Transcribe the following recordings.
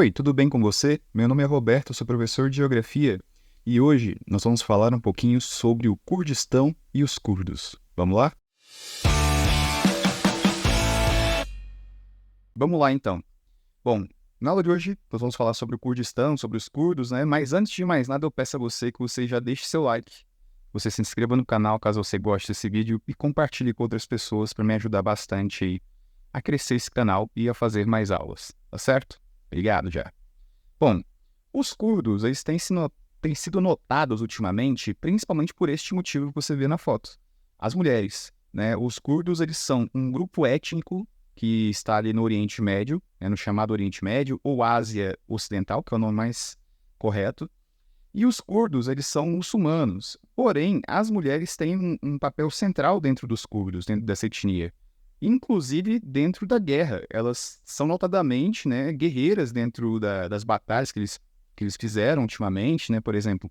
Oi, tudo bem com você? Meu nome é Roberto, sou professor de Geografia e hoje nós vamos falar um pouquinho sobre o Kurdistão e os curdos. Vamos lá? Vamos lá então. Bom, na aula de hoje nós vamos falar sobre o Kurdistão, sobre os curdos, né? Mas antes de mais nada eu peço a você que você já deixe seu like, você se inscreva no canal caso você goste desse vídeo e compartilhe com outras pessoas para me ajudar bastante aí a crescer esse canal e a fazer mais aulas, tá certo? Obrigado já. Bom, os curdos, eles têm sido notados ultimamente, principalmente por este motivo que você vê na foto. As mulheres, né? Os curdos, eles são um grupo étnico que está ali no Oriente Médio, né, no chamado Oriente Médio, ou Ásia Ocidental, que é o nome mais correto. E os curdos, eles são muçulmanos. Porém, as mulheres têm um papel central dentro dos curdos, dentro dessa etnia. Inclusive dentro da guerra. Elas são notadamente, né, guerreiras dentro das batalhas que eles fizeram ultimamente, né? Por exemplo,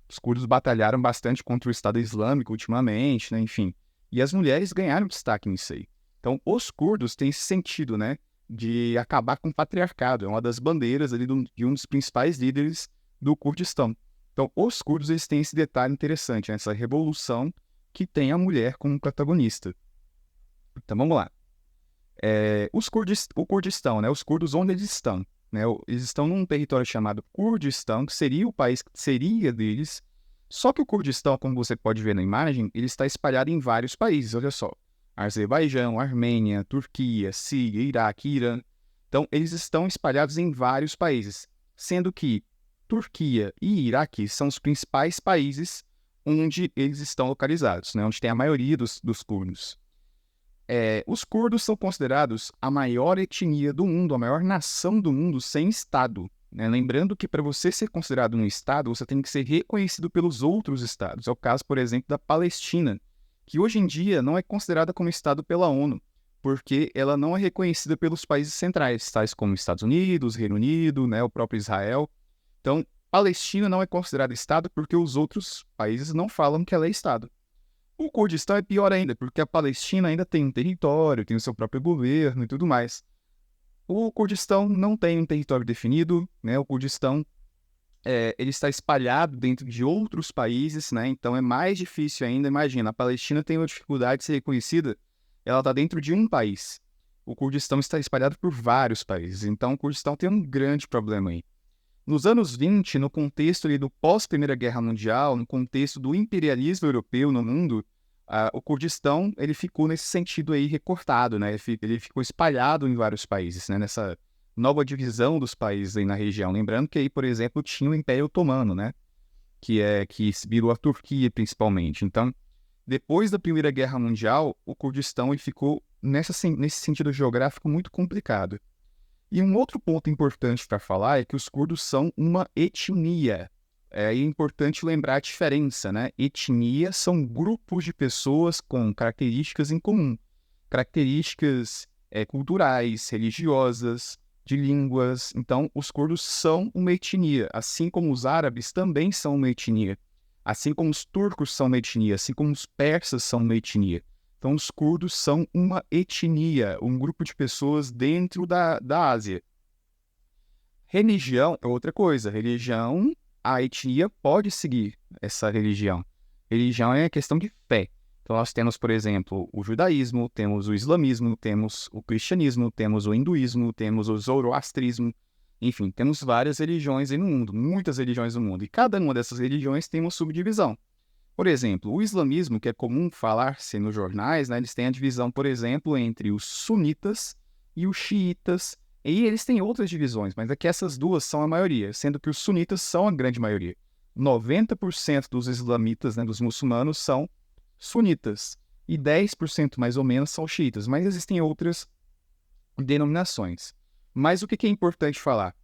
os curdos batalharam bastante contra o Estado Islâmico ultimamente, né? Enfim. E as mulheres ganharam destaque nisso aí. Então, os curdos têm esse sentido, né, de acabar com o patriarcado. É uma das bandeiras ali de um dos principais líderes do Kurdistão. Então, os curdos, eles têm esse detalhe interessante, né? Essa revolução que tem a mulher como protagonista. Então, vamos lá. O Kurdistão, né? Os curdos, onde eles estão? Né? Eles estão num território chamado Kurdistão, que seria o país que seria deles. Só que o Kurdistão, como você pode ver na imagem, ele está espalhado em vários países, olha só. Azerbaijão, Armênia, Turquia, Síria, Iraque, Irã. Então, eles estão espalhados em vários países, sendo que Turquia e Iraque são os principais países onde eles estão localizados, né? Onde tem a maioria dos curdos. Os curdos são considerados a maior etnia do mundo, a maior nação do mundo sem Estado, né? Lembrando que para você ser considerado um Estado, você tem que ser reconhecido pelos outros Estados. É o caso, por exemplo, da Palestina, que hoje em dia não é considerada como Estado pela ONU, porque ela não é reconhecida pelos países centrais, tais como Estados Unidos, Reino Unido, né, o próprio Israel. Então, Palestina não é considerada Estado porque os outros países não falam que ela é Estado. O Kurdistão é pior ainda, porque a Palestina ainda tem um território, tem o seu próprio governo e tudo mais. O Kurdistão não tem um território definido, né? O Kurdistão ele está espalhado dentro de outros países, né? Então é mais difícil ainda. Imagina, a Palestina tem uma dificuldade de ser reconhecida, ela está dentro de um país. O Kurdistão está espalhado por vários países, então o Kurdistão tem um grande problema aí. Nos anos 20, no contexto ali do pós-Primeira Guerra Mundial, no contexto do imperialismo europeu no mundo, o Kurdistão ele ficou nesse sentido aí recortado, né? Ele ficou espalhado em vários países, né? Nessa nova divisão dos países aí na região. Lembrando que aí, por exemplo, tinha o Império Otomano, né? Que virou a Turquia principalmente. Então, depois da Primeira Guerra Mundial, o Kurdistão ele ficou nesse sentido geográfico muito complicado. E um outro ponto importante para falar é que os curdos são uma etnia. É importante lembrar a diferença, né? Etnia são grupos de pessoas com características em comum. Características culturais, religiosas, de línguas. Então, os curdos são uma etnia, assim como os árabes também são uma etnia. Assim como os turcos são uma etnia, assim como os persas são uma etnia. Então, os curdos são uma etnia, um grupo de pessoas dentro da Ásia. Religião é outra coisa. Religião, a etnia pode seguir essa religião. Religião é questão de fé. Então, nós temos, por exemplo, o judaísmo, temos o islamismo, temos o cristianismo, temos o hinduísmo, temos o zoroastrismo. Enfim, temos várias religiões aí no mundo, muitas religiões no mundo. E cada uma dessas religiões tem uma subdivisão. Por exemplo, o islamismo, que é comum falar-se nos jornais, né, eles têm a divisão, por exemplo, entre os sunitas e os xiitas, e eles têm outras divisões, mas aqui essas duas são a maioria, sendo que os sunitas são a grande maioria. 90% dos islamitas, né, dos muçulmanos, são sunitas, e 10% mais ou menos são xiitas, mas existem outras denominações. Mas o que é importante falar?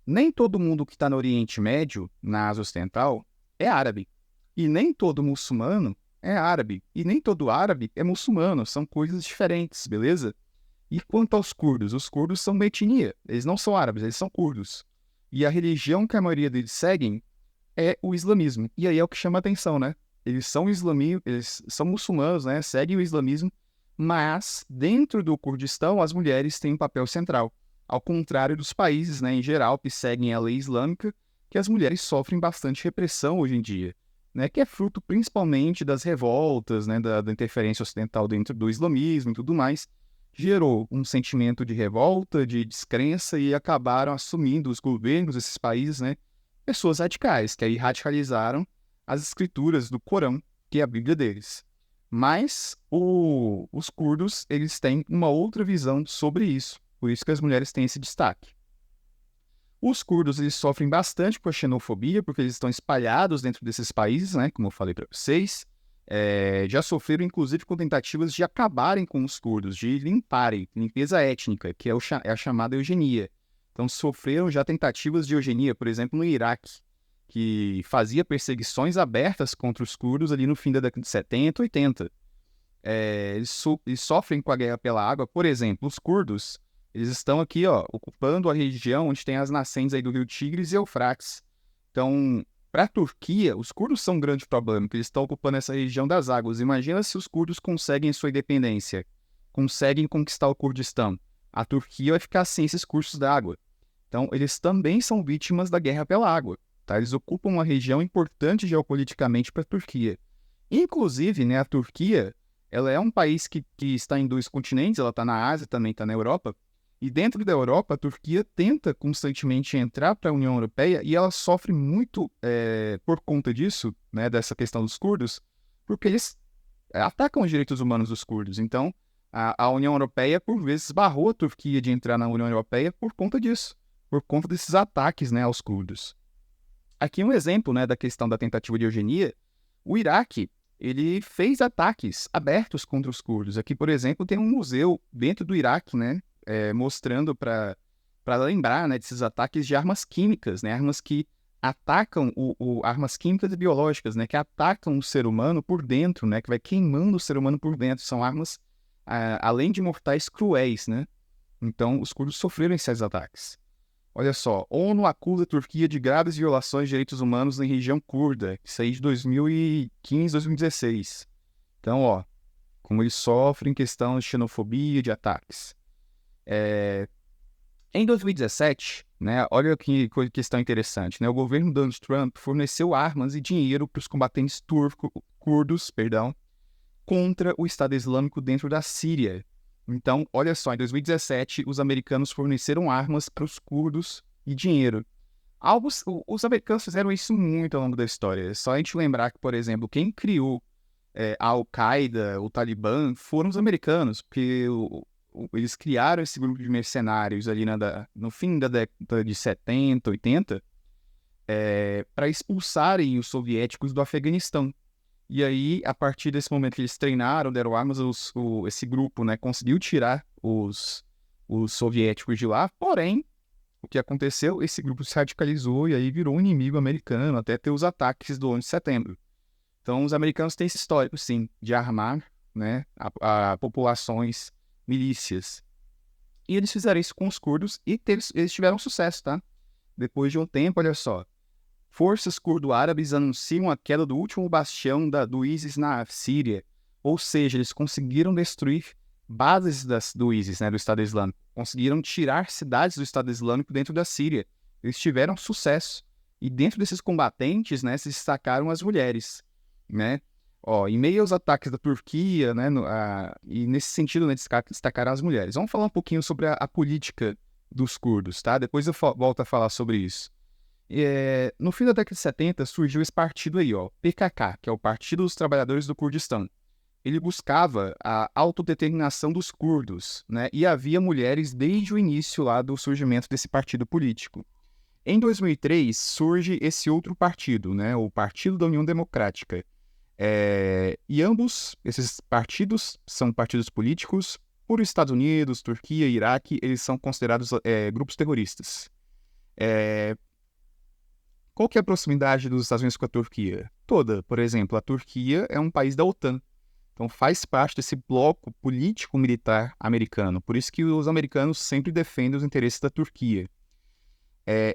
Nem todo mundo que está no Oriente Médio, na Ásia Ocidental, é árabe. E nem todo muçulmano é árabe. E nem todo árabe é muçulmano. São coisas diferentes, beleza? E quanto aos curdos? Os curdos são uma etnia. Eles não são árabes, eles são curdos. E a religião que a maioria deles seguem é o islamismo. E aí é o que chama a atenção, né? Eles são muçulmanos, né? Seguem o islamismo, mas dentro do Kurdistão as mulheres têm um papel central. Ao contrário dos países, né, em geral, que seguem a lei islâmica, que as mulheres sofrem bastante repressão hoje em dia, né, que é fruto principalmente das revoltas, né, da interferência ocidental dentro do islamismo e tudo mais, gerou um sentimento de revolta, de descrença e acabaram assumindo os governos desses países, né, pessoas radicais, que aí radicalizaram as escrituras do Corão, que é a Bíblia deles. Mas os curdos, eles têm uma outra visão sobre isso, por isso que as mulheres têm esse destaque. Os curdos, eles sofrem bastante com a xenofobia, porque eles estão espalhados dentro desses países, né, como eu falei para vocês. Já sofreram, inclusive, com tentativas de acabarem com os curdos, de limparem, limpeza étnica, que é a chamada eugenia. Então, sofreram já tentativas de eugenia, por exemplo, no Iraque, que fazia perseguições abertas contra os curdos ali no fim da década de 70, 80. Eles sofrem com a guerra pela água. Por exemplo, os curdos, eles estão aqui, ó, ocupando a região onde tem as nascentes aí do rio Tigres e Eufrates. Então, para a Turquia, os curdos são um grande problema, porque eles estão ocupando essa região das águas. Imagina se os curdos conseguem sua independência, conseguem conquistar o Kurdistão. A Turquia vai ficar sem esses cursos d'água. Então, eles também são vítimas da guerra pela água. Tá? Eles ocupam uma região importante geopoliticamente para a Turquia. Inclusive, né, a Turquia, ela é um país que está em 2 continentes, ela está na Ásia, também está na Europa. E dentro da Europa, a Turquia tenta constantemente entrar para a União Europeia e ela sofre muito por conta disso, né, dessa questão dos curdos, porque eles atacam os direitos humanos dos curdos. Então, a União Europeia, por vezes, barrou a Turquia de entrar na União Europeia por conta disso, por conta desses ataques, né, aos curdos. Aqui um exemplo, né, da questão da tentativa de eugenia. O Iraque, ele fez ataques abertos contra os curdos. Aqui, por exemplo, tem um museu dentro do Iraque, né, mostrando para lembrar, né, desses ataques de armas químicas, né, armas que atacam armas químicas e biológicas, né, que atacam o ser humano por dentro, né, que vai queimando o ser humano por dentro. São armas, além de mortais, cruéis, né? Então, os curdos sofreram esses ataques. Olha só, ONU acusa a Turquia de graves violações de direitos humanos na região curda. Isso aí de 2015, 2016. Então, ó, como eles sofrem questão de xenofobia, de ataques. Em 2017, né, olha que questão interessante, né, o governo Donald Trump forneceu armas e dinheiro para os combatentes curdos, contra o Estado Islâmico dentro da Síria. Então, olha só, em 2017, os americanos forneceram armas para os curdos e dinheiro. Os americanos fizeram isso muito ao longo da história. É só a gente lembrar que, por exemplo, quem criou a Al-Qaeda, o Talibã, foram os americanos, porque eles criaram esse grupo de mercenários ali no fim da década de 70, 80, para expulsarem os soviéticos do Afeganistão. E aí, a partir desse momento que eles treinaram, deram armas, esse grupo, né, conseguiu tirar os soviéticos de lá. Porém, o que aconteceu? Esse grupo se radicalizou e aí virou um inimigo americano, até ter os ataques do 11 de setembro. Então, os americanos têm esse histórico, sim, de armar, né, a populações, milícias. E eles fizeram isso com os curdos e eles tiveram sucesso, tá? Depois de um tempo, olha só. Forças curdo-árabes anunciam a queda do último bastião do ISIS na Síria. Ou seja, eles conseguiram destruir bases do ISIS, né, do Estado Islâmico. Conseguiram tirar cidades do Estado Islâmico dentro da Síria. Eles tiveram sucesso. E dentro desses combatentes, né, se destacaram as mulheres, né? Ó, em meio aos ataques da Turquia, né, e nesse sentido, né, destacaram as mulheres. Vamos falar um pouquinho sobre a política dos curdos, tá? Depois eu volto a falar sobre isso. No fim da década de 70 surgiu esse partido aí, ó, PKK, que é o Partido dos Trabalhadores do Kurdistão. Ele buscava a autodeterminação dos curdos, né, e havia mulheres desde o início lá do surgimento desse partido político. Em 2003 surge esse outro partido, né, o Partido da União Democrática. E ambos esses partidos são partidos políticos. Por Estados Unidos, Turquia e Iraque, eles são considerados grupos terroristas. Qual que é a proximidade dos Estados Unidos com a Turquia? Toda. Por exemplo, a Turquia é um país da OTAN. Então faz parte desse bloco político-militar americano. Por isso que os americanos sempre defendem os interesses da Turquia.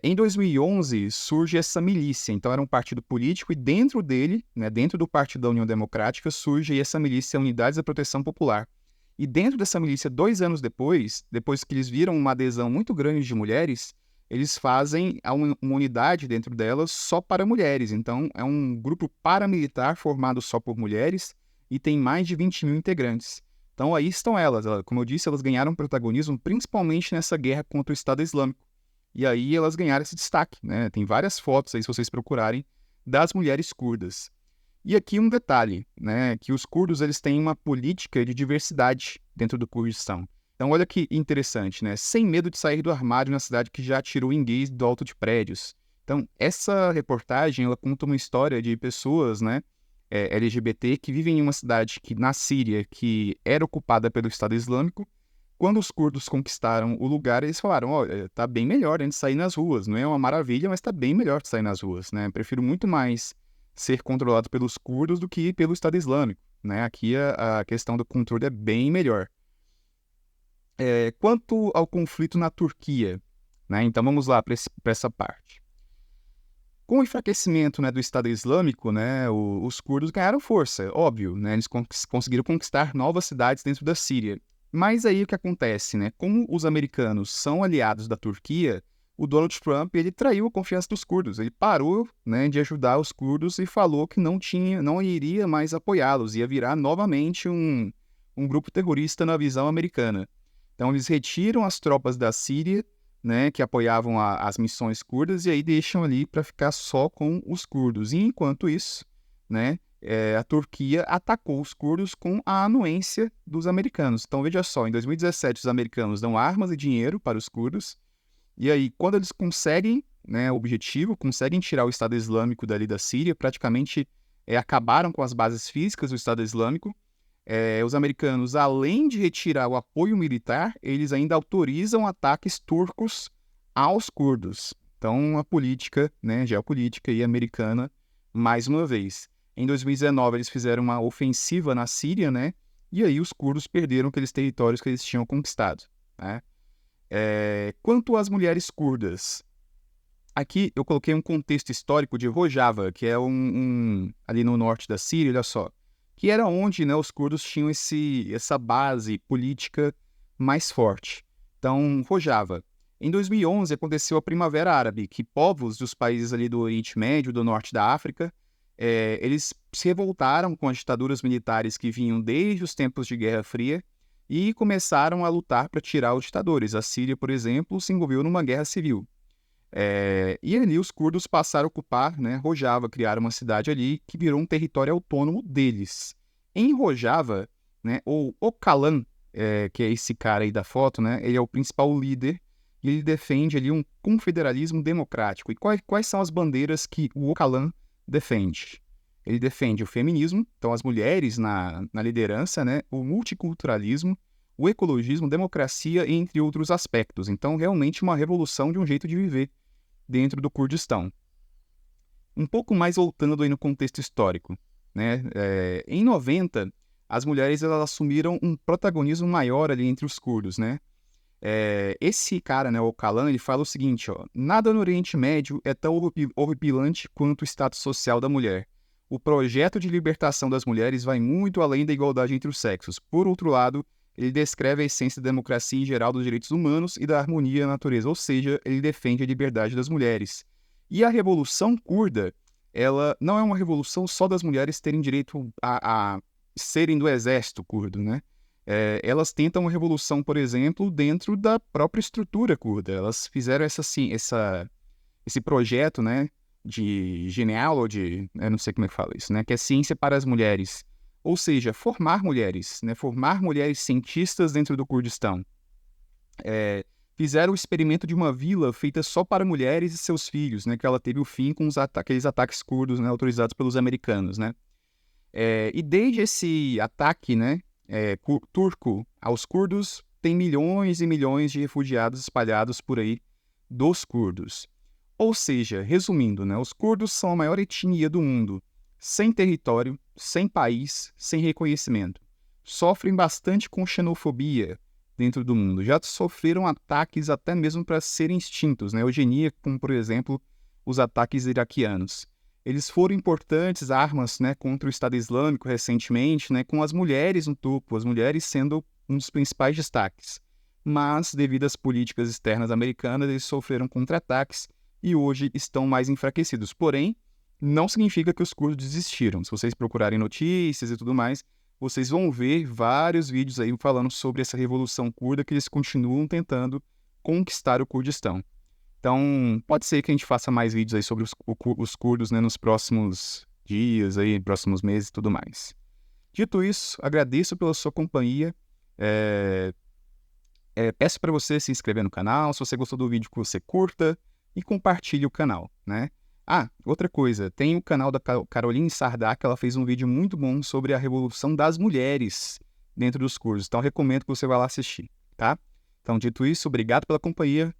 Em 2011 surge essa milícia. Então era um partido político e dentro dele, né, dentro do Partido da União Democrática, surge essa milícia Unidades da Proteção Popular. E dentro dessa milícia, 2 anos depois que eles viram uma adesão muito grande de mulheres, eles fazem uma unidade dentro delas só para mulheres. Então, é um grupo paramilitar formado só por mulheres e tem mais de 20 mil integrantes. Então, aí estão elas. Como eu disse, elas ganharam protagonismo principalmente nessa guerra contra o Estado Islâmico. E aí elas ganharam esse destaque, né? Tem várias fotos aí, se vocês procurarem, das mulheres curdas. E aqui um detalhe, né, que os curdos eles têm uma política de diversidade dentro do Kurdistão. Então olha que interessante, né, sem medo de sair do armário na cidade que já tirou gays do alto de prédios. Então essa reportagem ela conta uma história de pessoas, né, LGBT que vivem em uma cidade na Síria que era ocupada pelo Estado Islâmico. Quando os curdos conquistaram o lugar, eles falaram, olha, tá bem melhor a gente sair nas ruas, não é uma maravilha, mas tá bem melhor de sair nas ruas, né, prefiro muito mais ser controlado pelos curdos do que pelo Estado Islâmico, né? Aqui a questão do controle é bem melhor. Quanto ao conflito na Turquia, né? Então vamos lá para essa parte. Com o enfraquecimento, né, do Estado Islâmico, né, os curdos ganharam força, óbvio, né? Eles conseguiram conquistar novas cidades dentro da Síria. Mas aí o que acontece, né? Como os americanos são aliados da Turquia, o Donald Trump ele traiu a confiança dos curdos. Ele parou, né, de ajudar os curdos e falou que não iria mais apoiá-los, ia virar novamente um grupo terrorista na visão americana. Então eles retiram as tropas da Síria, né, que apoiavam as missões curdas e aí deixam ali para ficar só com os curdos. E enquanto isso, né, a Turquia atacou os curdos com a anuência dos americanos. Então veja só, em 2017 os americanos dão armas e dinheiro para os curdos. E aí, quando eles conseguem, né, o objetivo, conseguem tirar o Estado Islâmico dali da Síria, praticamente acabaram com as bases físicas do Estado Islâmico, os americanos, além de retirar o apoio militar, eles ainda autorizam ataques turcos aos curdos. Então, a política, né, geopolítica e americana, mais uma vez. Em 2019, eles fizeram uma ofensiva na Síria, né, e aí os curdos perderam aqueles territórios que eles tinham conquistado, né. Quanto às mulheres curdas, aqui eu coloquei um contexto histórico de Rojava, que é ali no norte da Síria, olha só, que era onde, né, os curdos tinham essa base política mais forte. Então, Rojava. Em 2011 aconteceu a Primavera Árabe, que povos dos países ali do Oriente Médio, do norte da África, eles se revoltaram com as ditaduras militares que vinham desde os tempos de Guerra Fria, e começaram a lutar para tirar os ditadores. A Síria, por exemplo, se envolveu numa guerra civil. E ali os curdos passaram a ocupar, né, Rojava, criaram uma cidade ali que virou um território autônomo deles. Em Rojava, né, o Öcalan, que é esse cara aí da foto, né, ele é o principal líder e ele defende ali um confederalismo democrático. E quais são as bandeiras que o Öcalan defende? Ele defende o feminismo, então as mulheres na liderança, né, o multiculturalismo, o ecologismo, democracia, entre outros aspectos. Então, realmente uma revolução de um jeito de viver dentro do Kurdistão. Um pouco mais voltando aí no contexto histórico, né, em 90, as mulheres elas assumiram um protagonismo maior ali entre os curdos, né. Esse cara, né, o Öcalan, ele fala o seguinte, ó, nada no Oriente Médio é tão horripilante quanto o status social da mulher. O projeto de libertação das mulheres vai muito além da igualdade entre os sexos. Por outro lado, ele descreve a essência da democracia em geral dos direitos humanos e da harmonia na natureza, ou seja, ele defende a liberdade das mulheres. E a Revolução Curda, ela não é uma revolução só das mulheres terem direito a serem do exército curdo, né? Elas tentam uma revolução, por exemplo, dentro da própria estrutura curda. Elas fizeram esse projeto, né, de genealogy, eu não sei como é que fala isso, né, que é ciência para as mulheres. Ou seja, formar mulheres, né, formar mulheres cientistas dentro do Kurdistão. Fizeram o experimento de uma vila feita só para mulheres e seus filhos, né, que ela teve o fim com aqueles ataques curdos, né, autorizados pelos americanos, né. E desde esse ataque, né, turco aos curdos, tem milhões e milhões de refugiados espalhados por aí dos curdos. Ou seja, resumindo, né, os curdos são a maior etnia do mundo, sem território, sem país, sem reconhecimento. Sofrem bastante com xenofobia dentro do mundo. Já sofreram ataques até mesmo para serem extintos, né, eugenia, como por exemplo os ataques iraquianos. Eles foram importantes armas, né, contra o Estado Islâmico recentemente, né, com as mulheres no topo, as mulheres sendo um dos principais destaques. Mas, devido às políticas externas americanas, eles sofreram contra-ataques e hoje estão mais enfraquecidos. Porém, não significa que os curdos desistiram. Se vocês procurarem notícias e tudo mais, vocês vão ver vários vídeos aí falando sobre essa revolução curda que eles continuam tentando conquistar o Kurdistão. Então, pode ser que a gente faça mais vídeos aí sobre os curdos, né, nos próximos dias, aí, próximos meses e tudo mais. Dito isso, agradeço pela sua companhia. Peço para você se inscrever no canal. Se você gostou do vídeo, que você curta e compartilhe o canal, né? Outra coisa, tem o canal da Caroline Sardak, ela fez um vídeo muito bom sobre a revolução das mulheres dentro dos curdos. Então, recomendo que você vá lá assistir, tá? Então, dito isso, obrigado pela companhia